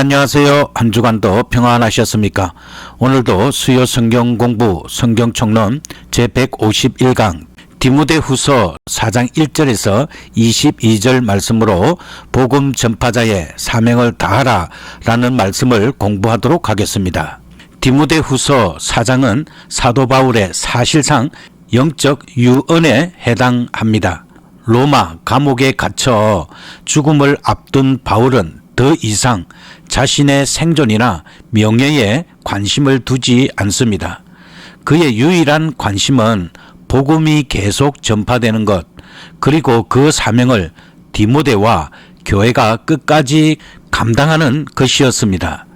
안녕하세요. 한 주간도 평안하셨습니까? 오늘도 수요 성경 공부 성경총론 제151강 디모데후서 4장 1절에서 22절 말씀으로 복음 전파자의 사명을 다하라 라는 말씀을 공부하도록 하겠습니다. 디모데후서 4장은 사도 바울의 사실상 영적 유언에 해당합니다. 로마 감옥에 갇혀 죽음을 앞둔 바울은 더 이상 자신의 생존이나 명예에 관심을 두지 않습니다. 그의 유일한 관심은 복음이 계속 전파되는 것, 그리고 그 사명을 디모데와 교회가 끝까지 감당하는 것이었습니다.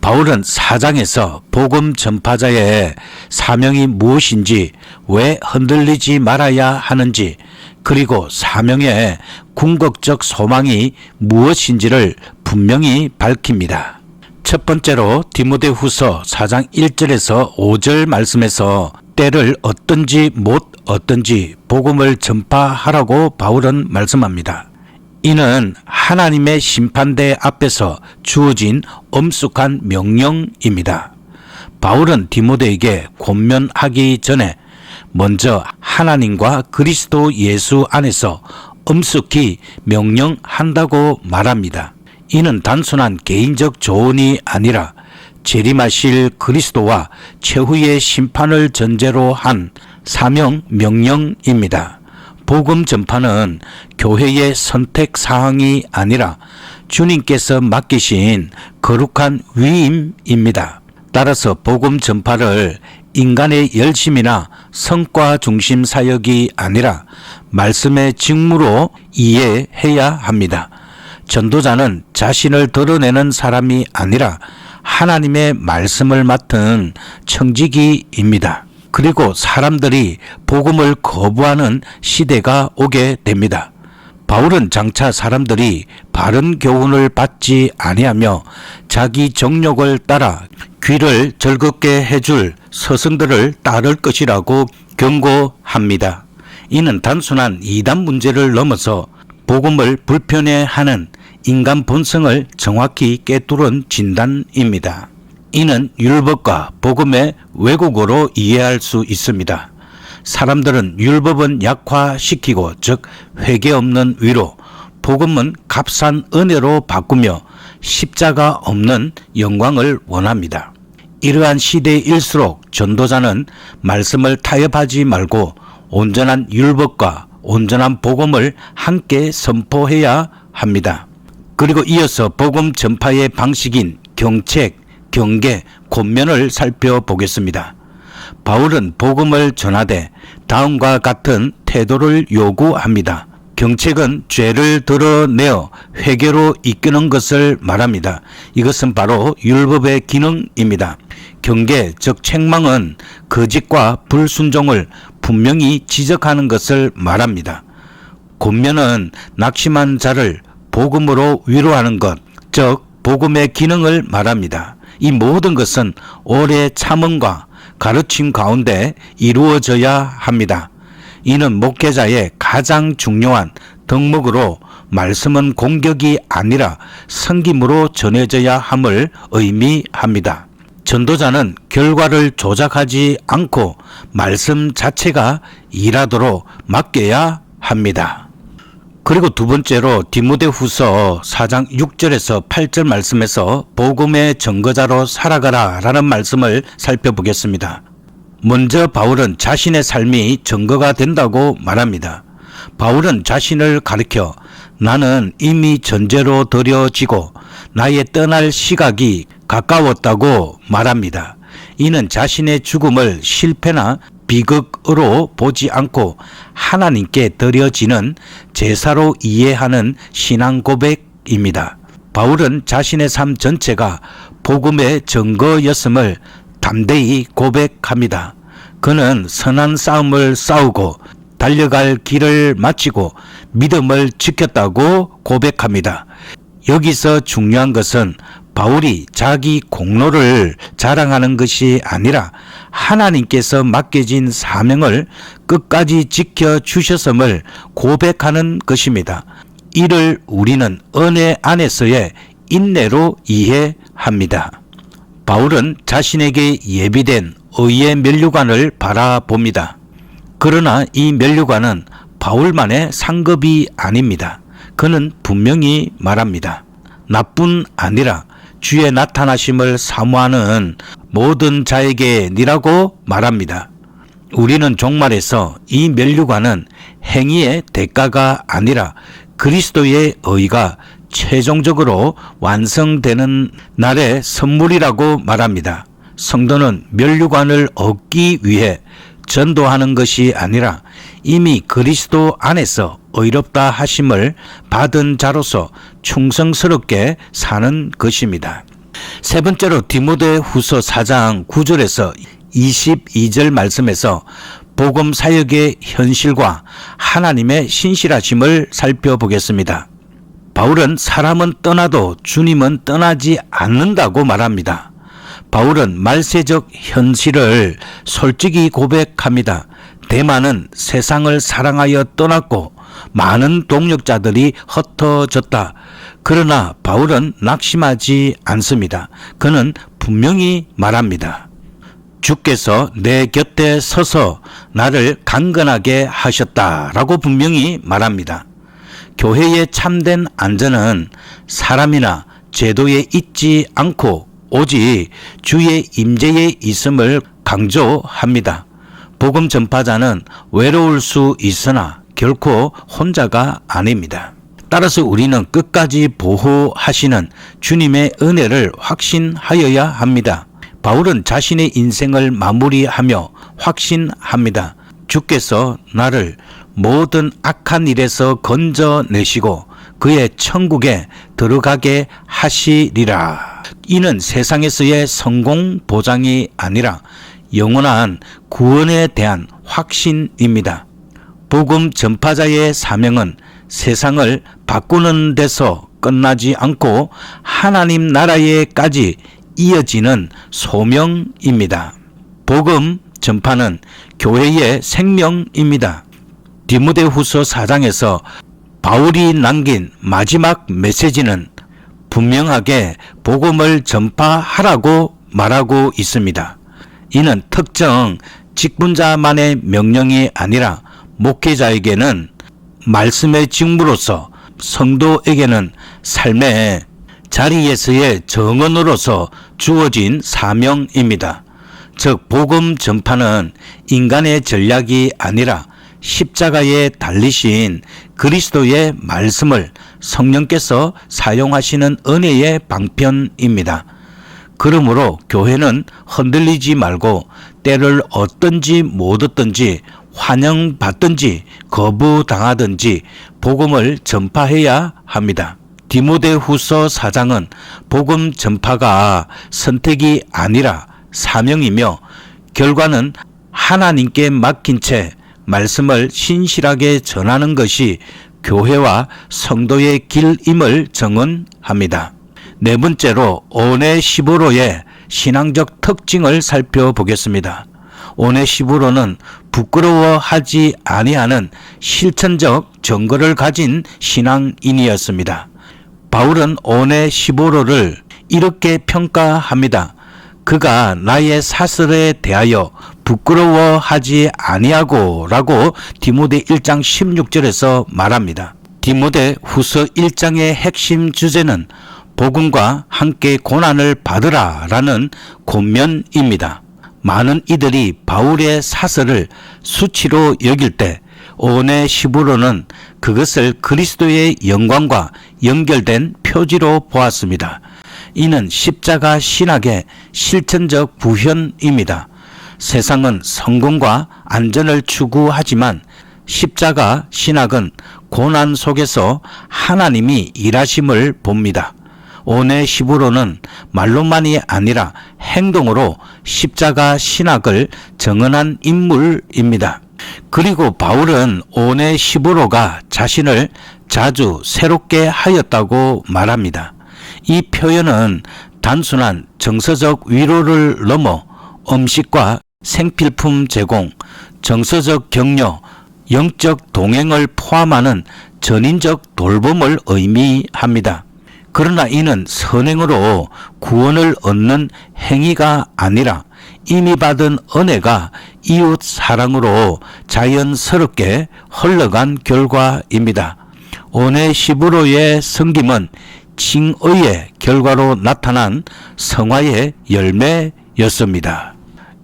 바울은 4장에서 복음 전파자의 사명이 무엇인지, 왜 흔들리지 말아야 하는지, 그리고 사명의 궁극적 소망이 무엇인지를 분명히 밝힙니다. 첫 번째로 디모데후서 4장 1절에서 5절 말씀에서 때를 얻든지 못 얻든지 복음을 전파하라고 바울은 말씀합니다. 이는 하나님의 심판대 앞에서 주어진 엄숙한 명령입니다. 바울은 디모데에게 권면하기 전에 먼저 하나님과 그리스도 예수 안에서 엄숙히 명령한다고 말합니다. 이는 단순한 개인적 조언이 아니라 재림하실 그리스도와 최후의 심판을 전제로 한 사명 명령입니다. 복음 전파는 교회의 선택 사항이 아니라 주님께서 맡기신 거룩한 위임입니다. 따라서 복음 전파를 인간의 열심이나 성과 중심 사역이 아니라 말씀의 직무로 이해해야 합니다. 전도자는 자신을 드러내는 사람이 아니라 하나님의 말씀을 맡은 청지기입니다. 그리고 사람들이 복음을 거부하는 시대가 오게 됩니다. 바울은 장차 사람들이 바른 교훈을 받지 아니하며 자기 정욕을 따라 귀를 즐겁게 해줄 서성들을 따를 것이라고 경고합니다. 이는 단순한 이단 문제를 넘어서 복음을 불편해하는 인간 본성을 정확히 꿰뚫은 진단입니다. 이는 율법과 복음의 왜곡으로 이해할 수 있습니다. 사람들은 율법은 약화시키고, 즉 회개 없는 위로, 복음은 값싼 은혜로 바꾸며 십자가 없는 영광을 원합니다. 이러한 시대일수록 전도자는 말씀을 타협하지 말고 온전한 율법과 온전한 복음을 함께 선포해야 합니다. 그리고 이어서 복음 전파의 방식인 경책, 경계, 권면을 살펴보겠습니다. 바울은 복음을 전하되 다음과 같은 태도를 요구합니다. 경책은 죄를 드러내어 회개로 이끄는 것을 말합니다. 이것은 바로 율법의 기능입니다. 경계, 즉 책망은 거짓과 불순종을 분명히 지적하는 것을 말합니다. 권면은 낙심한 자를 복음으로 위로하는 것, 즉 복음의 기능을 말합니다. 이 모든 것은 오래 참음과 가르침 가운데 이루어져야 합니다. 이는 목회자의 가장 중요한 덕목으로 말씀은 공격이 아니라 섬김으로 전해져야 함을 의미합니다. 전도자는 결과를 조작하지 않고 말씀 자체가 일하도록 맡겨야 합니다. 그리고 두 번째로 디모데후서 4장 6절에서 8절 말씀에서 복음의 증거자로 살아가라 라는 말씀을 살펴보겠습니다. 먼저 바울은 자신의 삶이 증거가 된다고 말합니다. 바울은 자신을 가리켜 나는 이미 전제로 드려지고 나의 떠날 시각이 가까웠다고 말합니다. 이는 자신의 죽음을 실패나 비극으로 보지 않고 하나님께 드려지는 제사로 이해하는 신앙 고백입니다. 바울은 자신의 삶 전체가 복음의 증거였음을 담대히 고백합니다. 그는 선한 싸움을 싸우고 달려갈 길을 마치고 믿음을 지켰다고 고백합니다. 여기서 중요한 것은 바울이 자기 공로를 자랑하는 것이 아니라 하나님께서 맡겨진 사명을 끝까지 지켜주셨음을 고백하는 것입니다. 이를 우리는 은혜 안에서의 인내로 이해합니다. 바울은 자신에게 예비된 의의 면류관을 바라봅니다. 그러나 이 면류관은 바울만의 상급이 아닙니다. 그는 분명히 말합니다. 나뿐 아니라 주의 나타나심을 사모하는 모든 자에게니라고 말합니다. 우리는 종말에서 이 면류관은 행위의 대가가 아니라 그리스도의 의가 최종적으로 완성되는 날의 선물이라고 말합니다. 성도는 면류관을 얻기 위해 전도하는 것이 아니라 이미 그리스도 안에서 의롭다 하심을 받은 자로서 충성스럽게 사는 것입니다. 세 번째로 디모데 후서 4장 9절에서 22절 말씀에서 복음 사역의 현실과 하나님의 신실하심을 살펴보겠습니다. 바울은 사람은 떠나도 주님은 떠나지 않는다고 말합니다. 바울은 말세적 현실을 솔직히 고백합니다. 대만은 세상을 사랑하여 떠났고 많은 동력자들이 흩어졌다. 그러나 바울은 낙심하지 않습니다. 그는 분명히 말합니다. 주께서 내 곁에 서서 나를 강건하게 하셨다라고 분명히 말합니다. 교회의 참된 안전은 사람이나 제도에 있지 않고 오직 주의 임재에 있음을 강조합니다. 복음 전파자는 외로울 수 있으나 결코 혼자가 아닙니다. 따라서 우리는 끝까지 보호하시는 주님의 은혜를 확신하여야 합니다. 바울은 자신의 인생을 마무리하며 확신합니다. 주께서 나를 모든 악한 일에서 건져내시고 그의 천국에 들어가게 하시리라. 이는 세상에서의 성공 보장이 아니라 영원한 구원에 대한 확신입니다. 복음 전파자의 사명은 세상을 바꾸는 데서 끝나지 않고 하나님 나라에까지 이어지는 소명입니다. 복음 전파는 교회의 생명입니다. 디모데후서 4장에서 바울이 남긴 마지막 메시지는 분명하게 복음을 전파하라고 말하고 있습니다. 이는 특정 직분자만의 명령이 아니라 목회자에게는 말씀의 직무로서, 성도에게는 삶의 자리에서의 정언으로서 주어진 사명입니다. 즉 복음 전파는 인간의 전략이 아니라 십자가에 달리신 그리스도의 말씀을 성령께서 사용하시는 은혜의 방편입니다. 그러므로 교회는 흔들리지 말고 때를 얻든지 못 얻든지 환영받든지 거부당하든지 복음을 전파해야 합니다. 디모데후서 4장은 복음 전파가 선택이 아니라 사명이며 결과는 하나님께 맡긴 채 말씀을 신실하게 전하는 것이 교회와 성도의 길임을 증언합니다. 네 번째로 오네시보로의 신앙적 특징을 살펴보겠습니다. 오네시보로는 부끄러워하지 아니하는 실천적 증거를 가진 신앙인이었습니다. 바울은 오네시보로를 이렇게 평가합니다. 그가 나의 사슬에 대하여 부끄러워하지 아니하고 라고 디모데 1장 16절에서 말합니다. 디모데 후서 1장의 핵심 주제는 복음과 함께 고난을 받으라 라는 권면입니다. 많은 이들이 바울의 사슬을 수치로 여길 때 오네시보로는 그것을 그리스도의 영광과 연결된 표지로 보았습니다. 이는 십자가 신학의 실천적 부현입니다. 세상은 성공과 안전을 추구하지만 십자가 신학은 고난 속에서 하나님이 일하심을 봅니다. 오네시보로는 말로만이 아니라 행동으로 십자가 신학을 증언한 인물입니다. 그리고 바울은 오네시보로가 자신을 자주 새롭게 하였다고 말합니다. 이 표현은 단순한 정서적 위로를 넘어 음식과 생필품 제공, 정서적 격려, 영적 동행을 포함하는 전인적 돌봄을 의미합니다. 그러나 이는 선행으로 구원을 얻는 행위가 아니라 이미 받은 은혜가 이웃 사랑으로 자연스럽게 흘러간 결과입니다. 오네시무로의 섬김은 칭의의 결과로 나타난 성화의 열매였습니다.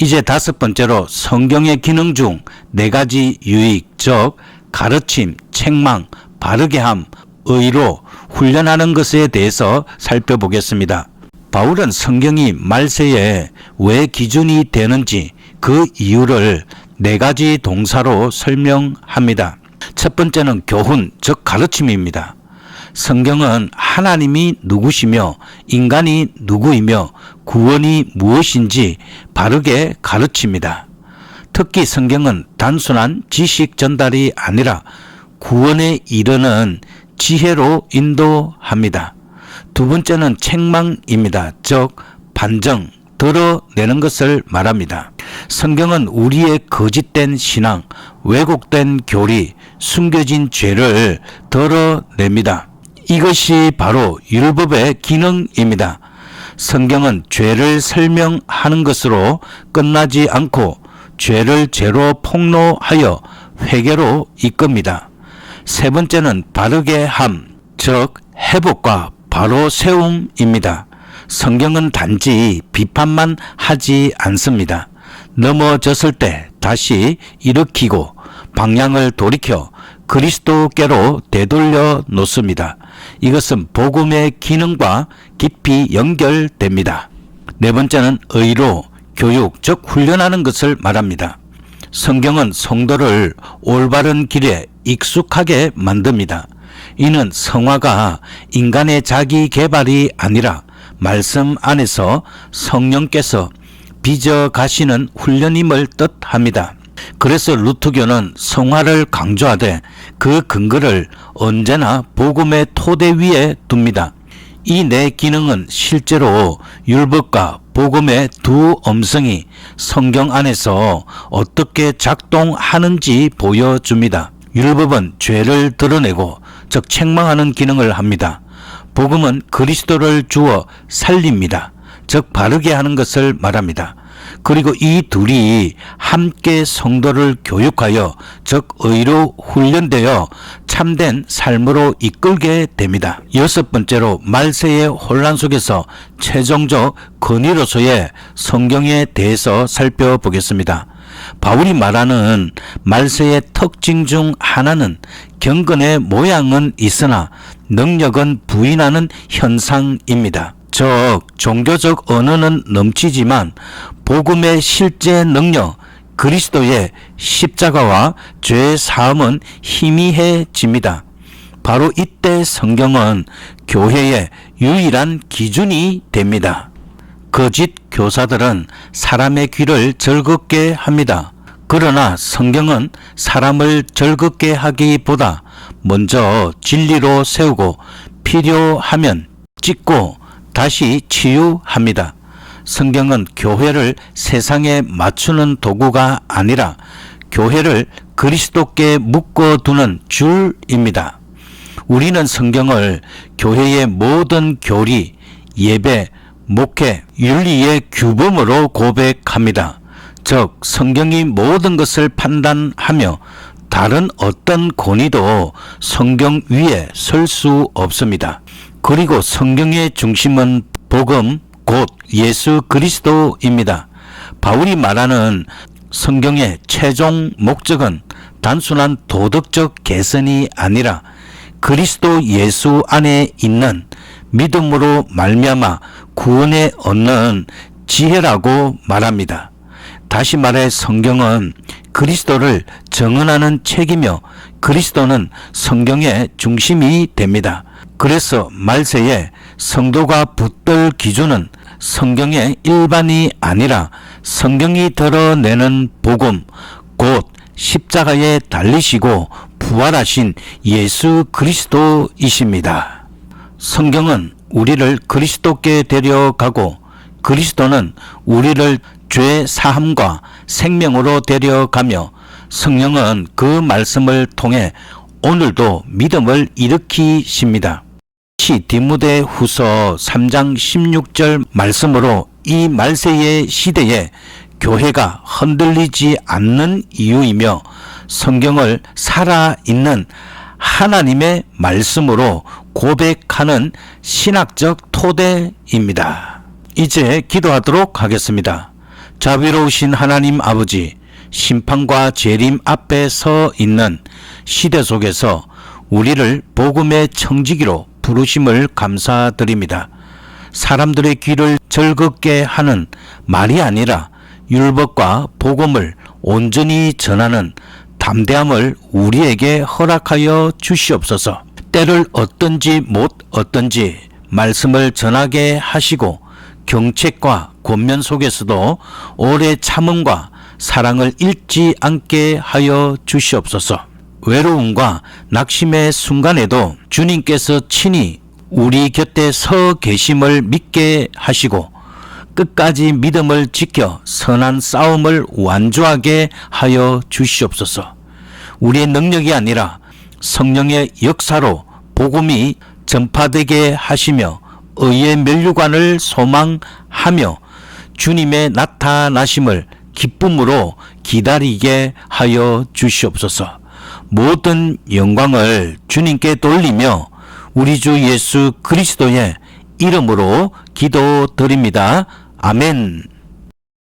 이제 다섯 번째로 성경의 기능 중 네 가지 유익, 즉 가르침, 책망, 바르게 함, 의로 훈련하는 것에 대해서 살펴보겠습니다. 바울은 성경이 말세에 왜 기준이 되는지 그 이유를 네 가지 동사로 설명합니다. 첫 번째는 교훈, 즉 가르침입니다. 성경은 하나님이 누구시며 인간이 누구이며 구원이 무엇인지 바르게 가르칩니다. 특히 성경은 단순한 지식 전달이 아니라 구원에 이르는 지혜로 인도합니다. 두 번째는 책망입니다. 즉 반정, 드러내는 것을 말합니다. 성경은 우리의 거짓된 신앙, 왜곡된 교리, 숨겨진 죄를 드러냅니다. 이것이 바로 율법의 기능입니다. 성경은 죄를 설명하는 것으로 끝나지 않고 죄를 죄로 폭로하여 회개로 이끕니다. 세 번째는 바르게 함, 즉 회복과 바로 세움입니다. 성경은 단지 비판만 하지 않습니다. 넘어졌을 때 다시 일으키고 방향을 돌이켜 그리스도께로 되돌려 놓습니다. 이것은 복음의 기능과 깊이 연결됩니다. 네 번째는 의로 교육, 즉 훈련하는 것을 말합니다. 성경은 성도를 올바른 길에 익숙하게 만듭니다. 이는 성화가 인간의 자기 개발이 아니라 말씀 안에서 성령께서 빚어 가시는 훈련임을 뜻합니다. 그래서 루터교는 성화를 강조하되 그 근거를 언제나 복음의 토대 위에 둡니다. 이 네 기능은 실제로 율법과 복음의 두 음성이 성경 안에서 어떻게 작동하는지 보여줍니다. 율법은 죄를 드러내고 즉 책망하는 기능을 합니다. 복음은 그리스도를 주어 살립니다. 즉 바르게 하는 것을 말합니다. 그리고 이 둘이 함께 성도를 교육하여 즉 의로 훈련되어 참된 삶으로 이끌게 됩니다. 여섯 번째로 말세의 혼란 속에서 최종적 권위로서의 성경에 대해서 살펴보겠습니다. 바울이 말하는 말세의 특징 중 하나는 경건의 모양은 있으나 능력은 부인하는 현상입니다. 즉 종교적 언어는 넘치지만 복음의 실제 능력, 그리스도의 십자가와 죄 사함은 희미해집니다. 바로 이때 성경은 교회의 유일한 기준이 됩니다. 거짓 교사들은 사람의 귀를 즐겁게 합니다. 그러나 성경은 사람을 즐겁게 하기보다 먼저 진리로 세우고 필요하면 찢고 다시 치유합니다. 성경은 교회를 세상에 맞추는 도구가 아니라 교회를 그리스도께 묶어두는 줄입니다. 우리는 성경을 교회의 모든 교리, 예배, 목회, 윤리의 규범으로 고백합니다. 즉 성경이 모든 것을 판단하며 다른 어떤 권위도 성경 위에 설 수 없습니다. 그리고 성경의 중심은 복음, 곧 예수 그리스도입니다. 바울이 말하는 성경의 최종 목적은 단순한 도덕적 개선이 아니라 그리스도 예수 안에 있는 믿음으로 말미암아 구원에 얻는 지혜라고 말합니다. 다시 말해 성경은 그리스도를 정언하는 책이며 그리스도는 성경의 중심이 됩니다. 그래서 말세에 성도가 붙들 기준은 성경의 일반이 아니라 성경이 드러내는 복음, 곧 십자가에 달리시고 부활하신 예수 그리스도이십니다. 성경은 우리를 그리스도께 데려가고 그리스도는 우리를 죄 사함과 생명으로 데려가며 성령은 그 말씀을 통해 오늘도 믿음을 일으키십니다. 디모데 후서 3장 16절 말씀으로 이 말세의 시대에 교회가 흔들리지 않는 이유이며 성경을 살아있는 하나님의 말씀으로 고백하는 신학적 토대입니다. 이제 기도하도록 하겠습니다. 자비로우신 하나님 아버지, 심판과 재림 앞에 서 있는 시대 속에서 우리를 복음의 청지기로 부르심을 감사드립니다. 사람들의 귀를 즐겁게 하는 말이 아니라 율법과 복음을 온전히 전하는 담대함을 우리에게 허락하여 주시옵소서. 때를 얻든지 못 얻든지 말씀을 전하게 하시고 경책과 권면 속에서도 오래 참음과 사랑을 잃지 않게 하여 주시옵소서. 외로움과 낙심의 순간에도 주님께서 친히 우리 곁에 서 계심을 믿게 하시고 끝까지 믿음을 지켜 선한 싸움을 완주하게 하여 주시옵소서. 우리의 능력이 아니라 성령의 역사로 복음이 전파되게 하시며 의의 면류관을 소망하며 주님의 나타나심을 기쁨으로 기다리게 하여 주시옵소서. 모든 영광을 주님께 돌리며 우리 주 예수 그리스도의 이름으로 기도드립니다. 아멘.